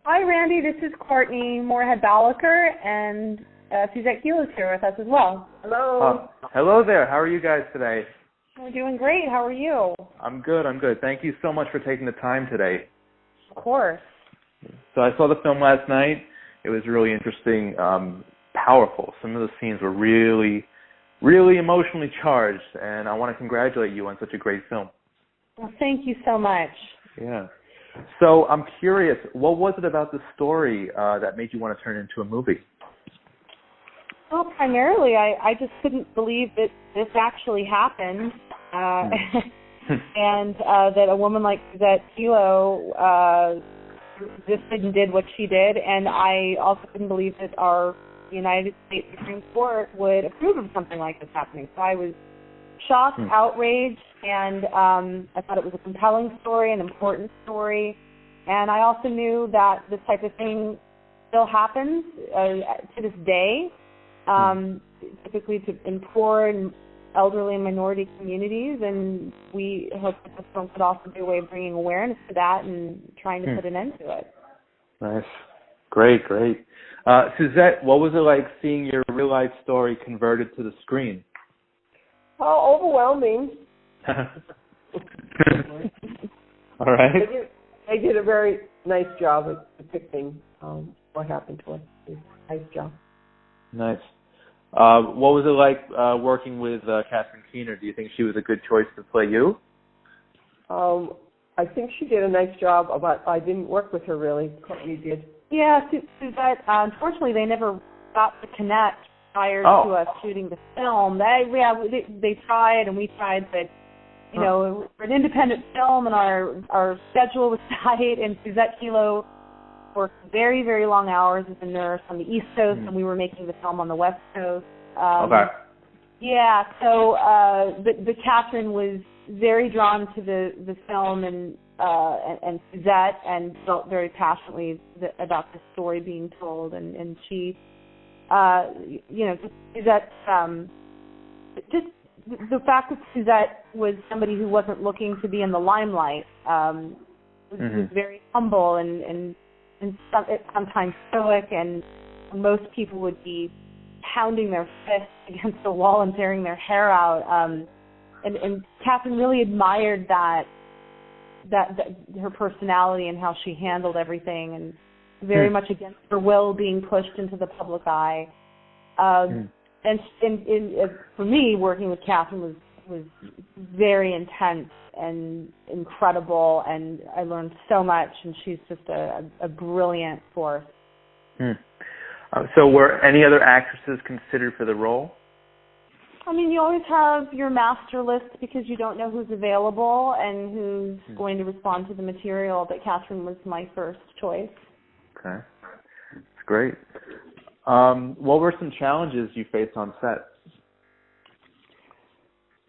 Hi, Randy. This is Courtney Moorhead Balaker, and Susette Kelo is here with us as well. Hello. Hello there. How are you guys today? We're doing great. How are you? I'm good. Thank you so much for taking the time today. Of course. So I saw the film last night. It was really interesting, powerful. Some of the scenes were really, really emotionally charged, and I want to congratulate you on such a great film. Well, thank you so much. Yeah. So I'm curious, what was it about the story that made you want to turn it into a movie? Well, primarily, I just couldn't believe that this actually happened, and that a woman like Susette Kelo existed and did what she did, and I also couldn't believe that our United States Supreme Court would approve of something like this happening. So I was shocked, outraged, and I thought it was a compelling story, an important story, and I also knew that this type of thing still happens to this day, typically in poor and elderly and minority communities, and we hope that this film could also be a way of bringing awareness to that and trying to put an end to it. Nice. Great. Susette, what was it like seeing your real-life story converted to the screen? Oh, overwhelming. All right. They did a very nice job of depicting what happened to us. Nice job. Nice. What was it like working with Catherine Keener? Do you think she was a good choice to play you? I think she did a nice job, but I didn't work with her really. Courtney did. Yeah, Susette, unfortunately, they never got to connect prior to us shooting the film. They tried and we tried, but we're an independent film and our schedule was tight, and Susette Kelo worked very, very long hours as a nurse on the East Coast, and we were making the film on the West Coast. Okay. Yeah, so but Catherine was very drawn to the film and Susette, and felt very passionately about the story being told, and she, Susette, just the fact that Susette was somebody who wasn't looking to be in the limelight, was very humble and sometimes stoic, and most people would be pounding their fists against the wall and tearing their hair out. And Catherine really admired that her personality and how she handled everything, and very much against her will being pushed into the public eye. And for me, working with Catherine was very intense and incredible, and I learned so much, and she's just a brilliant force. So were any other actresses considered for the role? I mean, you always have your master list because you don't know who's available and who's going to respond to the material, but Catherine was my first choice. Okay. That's great. What were some challenges you faced on set?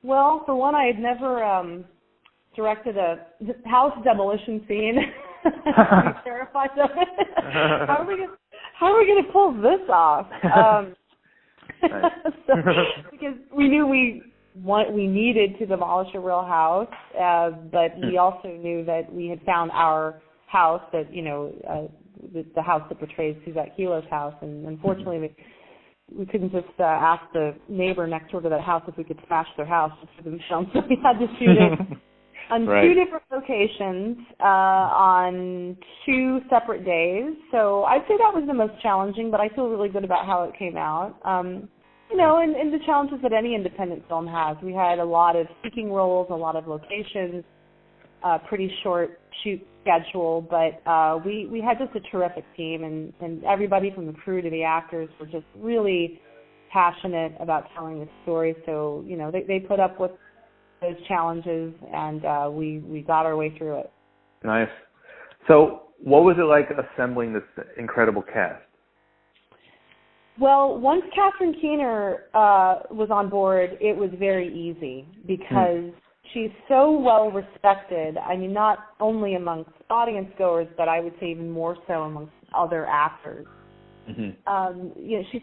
Well, for one, I had never directed a house demolition scene. I'm terrified of it. How are we going to pull this off? Because we knew we needed to demolish a real house, but we also knew that we had found our house, that the house that portrays Susette Kelo's house, and unfortunately we couldn't just ask the neighbor next door to that house if we could smash their house just for the film, so we had to shoot it on two different locations on 2 separate days. So I'd say that was the most challenging, but I feel really good about how it came out. And the challenges that any independent film has. We had a lot of speaking roles, a lot of locations, pretty short shoot schedule, but we had just a terrific team, and everybody from the crew to the actors were just really passionate about telling the story. So, they put up with those challenges, and we got our way through it. Nice. So what was it like assembling this incredible cast? Well, once Catherine Keener was on board, it was very easy because she's so well respected. I mean, not only amongst audience goers, but I would say even more so amongst other actors. She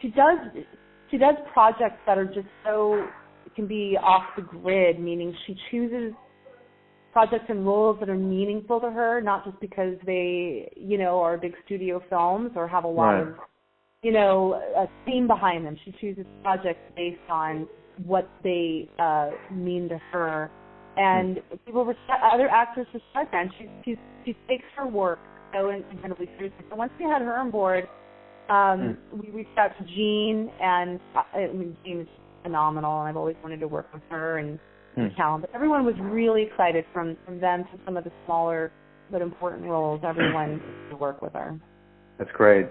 does projects that are just so, can be off the grid, meaning she chooses projects and roles that are meaningful to her, not just because they, are big studio films or have a lot of, a theme behind them. She chooses projects based on what they mean to her. And other actors respect that. And she takes her work so incredibly seriously. So once we had her on board, we reached out to Jean, and Jean is phenomenal, and I've always wanted to work with her and talent. But everyone was really excited, from them to some of the smaller but important roles. Everyone to work with her. That's great.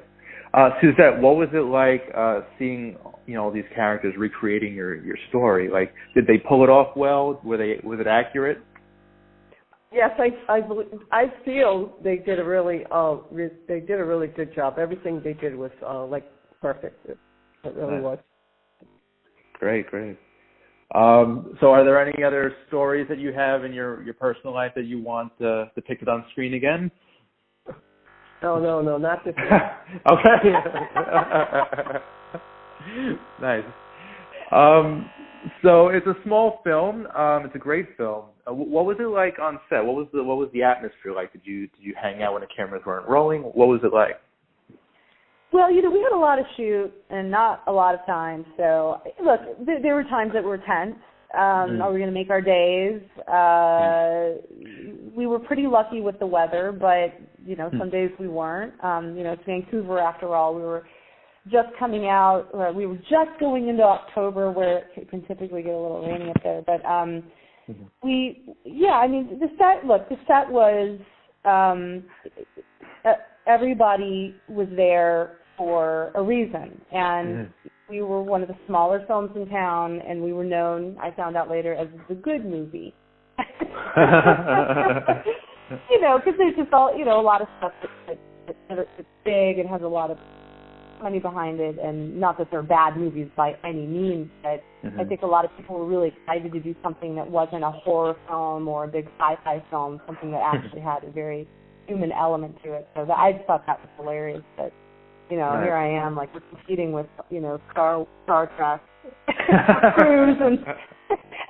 Susette, what was it like seeing all these characters recreating your story? Like, did they pull it off well? Was it accurate? Yes, I feel they did a really good job. Everything they did was perfect. It really was. Great. So are there any other stories that you have in your personal life that you want depicted on screen again? No, not this one. Okay. Nice. So it's a small film. It's a great film. What was it like on set? What was the atmosphere like? Did you hang out when the cameras weren't rolling? What was it like? Well, we had a lot of shoot and not a lot of time. So, look, there were times that were tense. Are we going to make our days? We were pretty lucky with the weather, but, some days we weren't. It's Vancouver after all. We were just coming out, or we were just going into October, where it can typically get a little rainy up there. But the set was, everybody was there for a reason, and we were one of the smaller films in town, and we were known, I found out later, as the good movie. Because there's just a lot of stuff that's big and has a lot of money behind it, and not that they're bad movies by any means, but I think a lot of people were really excited to do something that wasn't a horror film or a big sci-fi film, something that actually had a very human element to it. So I thought that was hilarious. But here I am, we're competing with Star Trek crews and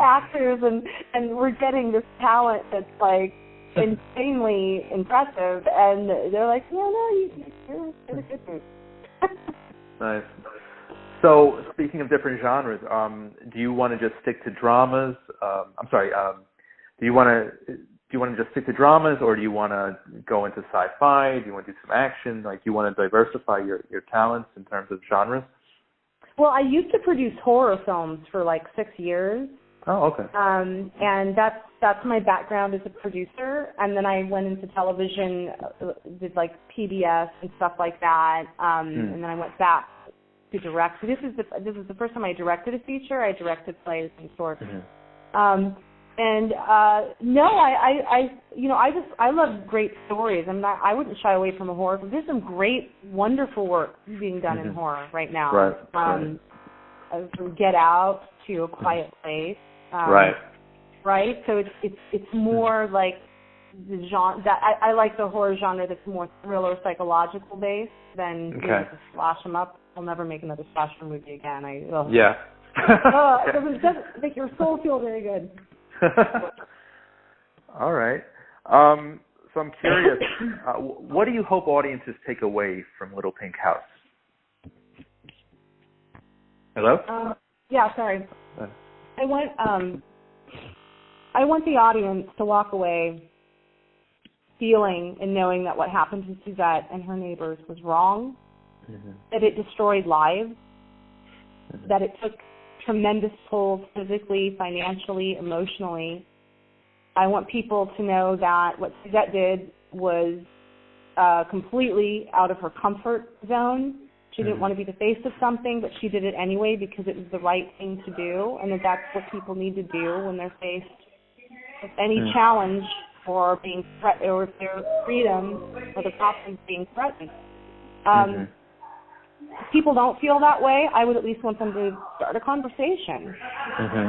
actors, and we're getting this talent that's insanely impressive, and they're like, you're a good movie. Nice. So, speaking of different genres, do you want to just stick to dramas? Do you want to just stick to dramas, or do you want to go into sci-fi? Do you want to do some action? Do you want to diversify your talents in terms of genres? Well, I used to produce horror films for 6 years. Oh, okay. And that's my background as a producer. And then I went into television, did PBS and stuff like that. And then I went back to direct. So this is the first time I directed a feature. I directed plays and shorts. I love great stories. I wouldn't shy away from a horror film. There's some great, wonderful work being done in horror right now. Right. From Get Out to A Quiet Place. Right. So it's more like the genre that I like the horror genre that's more thriller, psychological based than just slash them up. I'll never make another slasher movie again. It doesn't make your soul feel very good. All right. So I'm curious, what do you hope audiences take away from Little Pink House? Hello? Sorry. I want the audience to walk away feeling and knowing that what happened to Susette and her neighbors was wrong, that it destroyed lives, that it took tremendous tolls physically, financially, emotionally. I want people to know that what Susette did was completely out of her comfort zone. She didn't want to be the face of something, but she did it anyway because it was the right thing to do, and that's what people need to do when they're faced with any challenge or being or if their freedom or the property being threatened. If people don't feel that way, I would at least want them to start a conversation.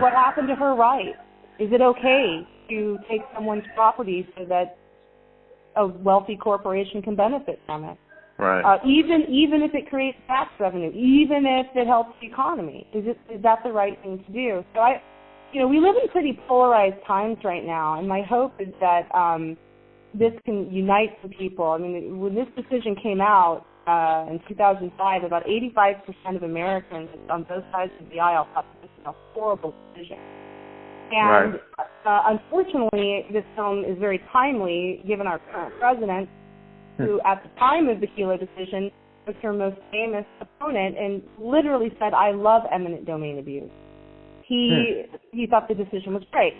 What happened to her right? Is it okay to take someone's property so that a wealthy corporation can benefit from it? Right. Even if it creates tax revenue, even if it helps the economy, is that the right thing to do? So we live in pretty polarized times right now, and my hope is that this can unite some people. I mean, when this decision came out in 2005, about 85% of Americans on both sides of the aisle thought this was a horrible decision. And unfortunately, this film is very timely, given our current president, who at the time of the Kelo decision was her most famous opponent and literally said, "I love eminent domain abuse." He thought the decision was great.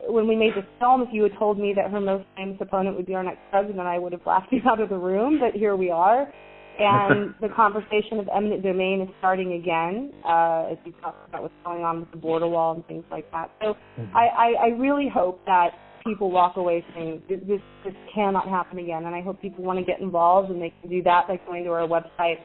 When we made this film, if you had told me that her most famous opponent would be our next president, I would have laughed you out of the room, but here we are. And the conversation of eminent domain is starting again, as we talked about what's going on with the border wall and things like that. So I really hope that people walk away saying this cannot happen again, and I hope people want to get involved, and they can do that by going to our website,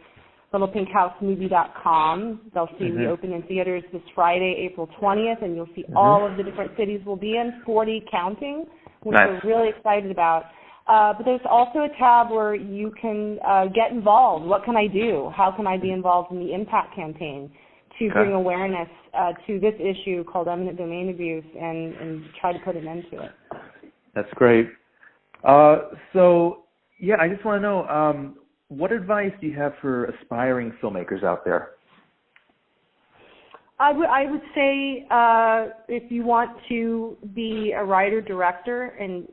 littlepinkhousemovie.com. They'll see we open in theaters this Friday, April 20th, and you'll see all of the different cities we'll be in, 40 counting, which we're really excited about. But there's also a tab where you can get involved. What can I do? How can I be involved in the Impact campaign to bring awareness to this issue called eminent domain abuse and try to put an end to it? That's great. So, I just want to know, what advice do you have for aspiring filmmakers out there? I would say if you want to be a writer-director and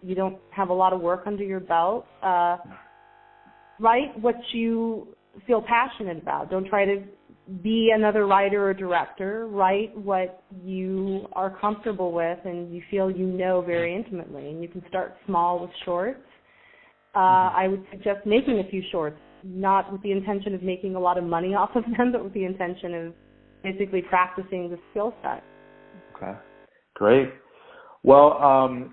you don't have a lot of work under your belt, write what you feel passionate about. Don't try to be another writer or director. Write what you are comfortable with and you feel very intimately. And you can start small with shorts. I would suggest making a few shorts, not with the intention of making a lot of money off of them, but with the intention of basically practicing the skill set. Okay, great. Well,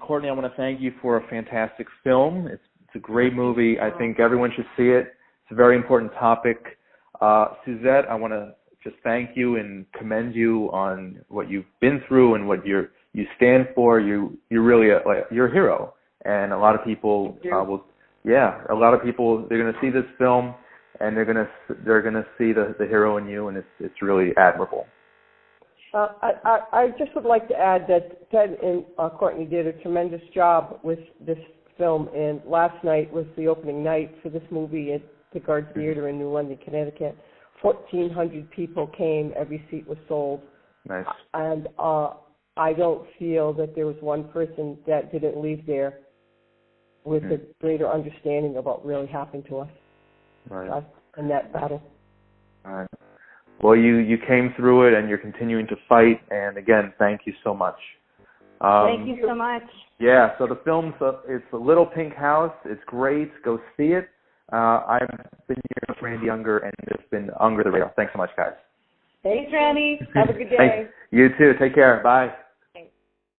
Courtney, I want to thank you for a fantastic film. It's a great movie. I think everyone should see it. It's a very important topic. Susette, I want to just thank you and commend you on what you've been through and what you stand for. You're really you're a hero, and a lot of people a lot of people, they're going to see this film and they're going to see the hero in you, and it's really admirable. I just would like to add that Ted and Courtney did a tremendous job with this film, and last night was the opening night for this movie at the Guard Theater in New London, Connecticut. 1,400 people came. Every seat was sold. Nice. And I don't feel that there was one person that didn't leave there with a greater understanding of what really happened to us in that battle. All right. Well, you came through it, and you're continuing to fight. And again, thank you so much. Thank you so much. Yeah. So the film, it's a Little Pink House. It's great. Go see it. I've been here with Randy Unger, and it's been Unger the Radio. Thanks so much, guys. Thanks, Randy. Have a good day. Thanks. You too. Take care. Bye.